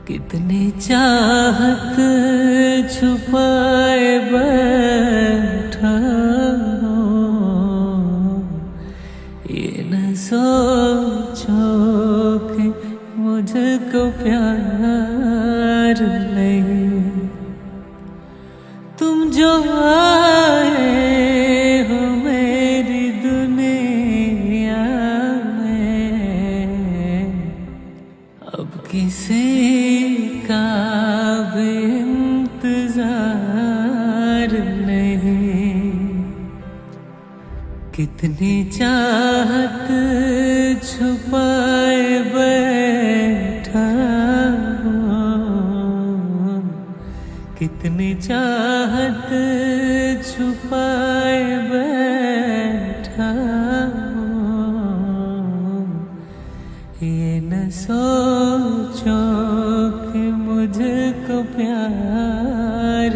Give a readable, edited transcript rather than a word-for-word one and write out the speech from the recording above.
कितनी चाहत छुपाए बैठा हूँ, ये न सोचो कि मुझको प्यार नहीं। तुम जो आए हो मेरी दुनिया में, अब किसी का भी इंतजार नहीं। कितनी चाहत छुपाए बैठा हूँ, कितनी चाहत छुपाए बैठा हूँ, ये न सोचो कि मुझको प्यार